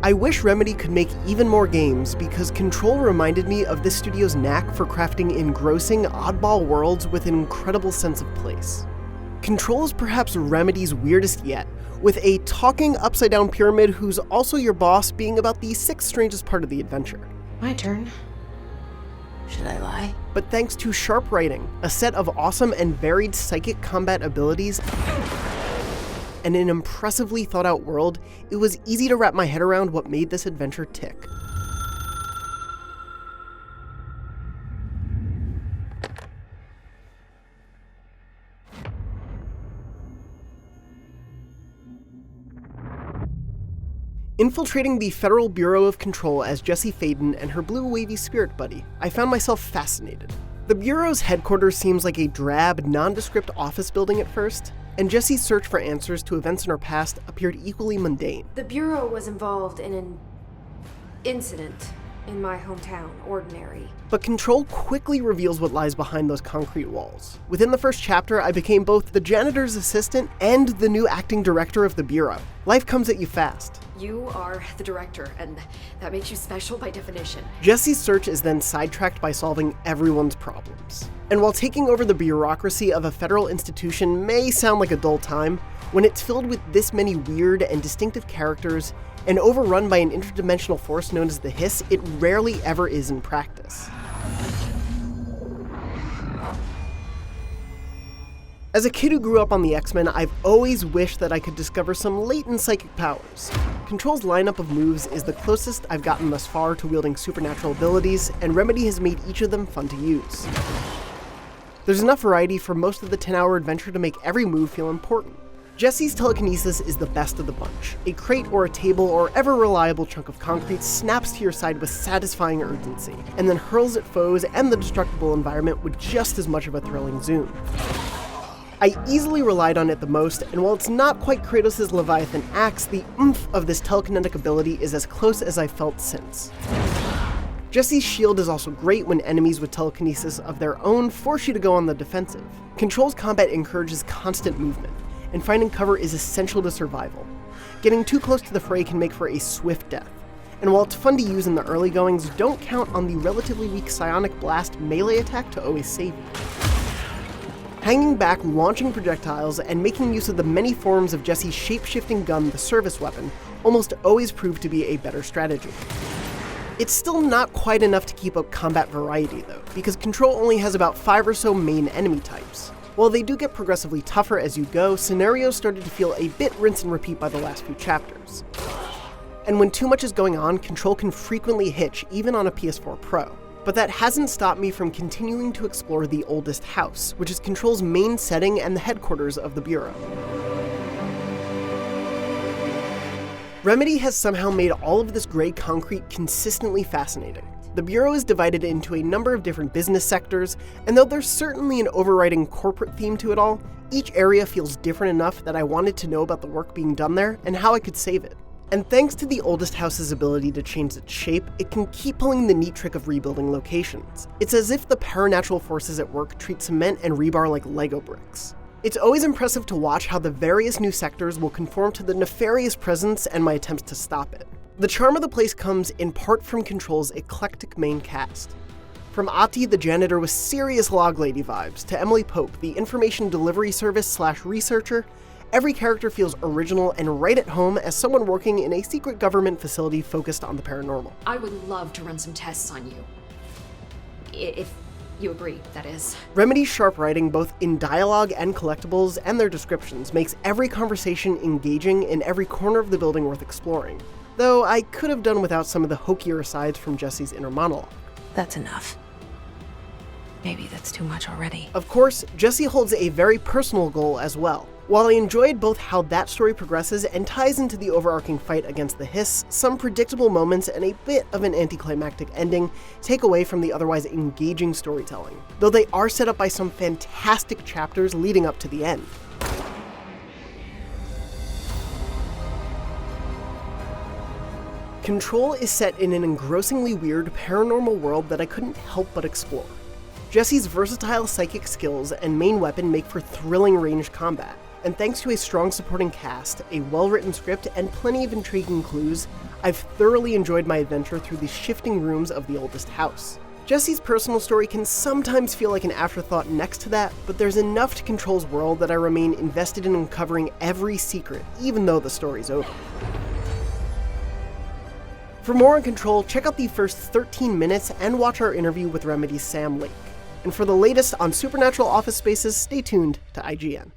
I wish Remedy could make even more games because Control reminded me of this studio's knack for crafting engrossing, oddball worlds with an incredible sense of place. Control is perhaps Remedy's weirdest yet, with a talking upside-down pyramid who's also your boss being about the sixth strangest part of the adventure. My turn. Should I lie? But thanks to sharp writing, a set of awesome and varied psychic combat abilities, and an impressively thought-out world, it was easy to wrap my head around what made this adventure tick. Infiltrating the Federal Bureau of Control as Jessie Faden and her blue wavy spirit buddy, I found myself fascinated. The Bureau's headquarters seems like a drab, nondescript office building at first, and Jessie's search for answers to events in her past appeared equally mundane. The Bureau was involved in an incident in my hometown, Ordinary. But Control quickly reveals what lies behind those concrete walls. Within the first chapter, I became both the janitor's assistant and the new acting director of the Bureau. Life comes at you fast. You are the director, and that makes you special by definition. Jessie's search is then sidetracked by solving everyone's problems. And while taking over the bureaucracy of a federal institution may sound like a dull time, when it's filled with this many weird and distinctive characters and overrun by an interdimensional force known as the Hiss, it rarely ever is in practice. As a kid who grew up on the X-Men, I've always wished that I could discover some latent psychic powers. Control's lineup of moves is the closest I've gotten thus far to wielding supernatural abilities, and Remedy has made each of them fun to use. There's enough variety for most of the 10-hour adventure to make every move feel important. Jessie's telekinesis is the best of the bunch. A crate or a table or ever-reliable chunk of concrete snaps to your side with satisfying urgency, and then hurls at foes and the destructible environment with just as much of a thrilling zoom. I easily relied on it the most, and while it's not quite Kratos' Leviathan axe, the oomph of this telekinetic ability is as close as I've felt since. Jessie's shield is also great when enemies with telekinesis of their own force you to go on the defensive. Control's combat encourages constant movement, and finding cover is essential to survival. Getting too close to the fray can make for a swift death, and while it's fun to use in the early goings, don't count on the relatively weak Psionic Blast melee attack to always save you. Hanging back, launching projectiles, and making use of the many forms of Jessie's shape-shifting gun, the service weapon, almost always proved to be a better strategy. It's still not quite enough to keep up combat variety though, because Control only has about 5 or so main enemy types. While they do get progressively tougher as you go, scenarios started to feel a bit rinse and repeat by the last few chapters. And when too much is going on, Control can frequently hitch, even on a PS4 Pro. But that hasn't stopped me from continuing to explore the Oldest House, which is Control's main setting and the headquarters of the Bureau. Remedy has somehow made all of this gray concrete consistently fascinating. The Bureau is divided into a number of different business sectors, and though there's certainly an overriding corporate theme to it all, each area feels different enough that I wanted to know about the work being done there and how I could save it. And thanks to the Oldest House's ability to change its shape, it can keep pulling the neat trick of rebuilding locations. It's as if the paranatural forces at work treat cement and rebar like Lego bricks. It's always impressive to watch how the various new sectors will conform to the nefarious presence and my attempts to stop it. The charm of the place comes in part from Control's eclectic main cast. From Ati the janitor with serious log lady vibes, to Emily Pope, the information delivery service / researcher, every character feels original and right at home as someone working in a secret government facility focused on the paranormal. I would love to run some tests on you. If you agree, that is. Remedy's sharp writing, both in dialogue and collectibles and their descriptions, makes every conversation engaging and every corner of the building worth exploring. Though I could have done without some of the hokier asides from Jessie's inner monologue. That's enough. Maybe that's too much already. Of course, Jessie holds a very personal goal as well. While I enjoyed both how that story progresses and ties into the overarching fight against the Hiss, some predictable moments and a bit of an anticlimactic ending take away from the otherwise engaging storytelling, though they are set up by some fantastic chapters leading up to the end. Control is set in an engrossingly weird paranormal world that I couldn't help but explore. Jessie's versatile psychic skills and main weapon make for thrilling ranged combat, and thanks to a strong supporting cast, a well-written script, and plenty of intriguing clues, I've thoroughly enjoyed my adventure through the shifting rooms of the oldest house. Jesse's personal story can sometimes feel like an afterthought next to that, but there's enough to Control's world that I remain invested in uncovering every secret, even though the story's over. For more on Control, check out the first 13 minutes and watch our interview with Remedy's Sam Lake. And for the latest on Supernatural Office Spaces, stay tuned to IGN.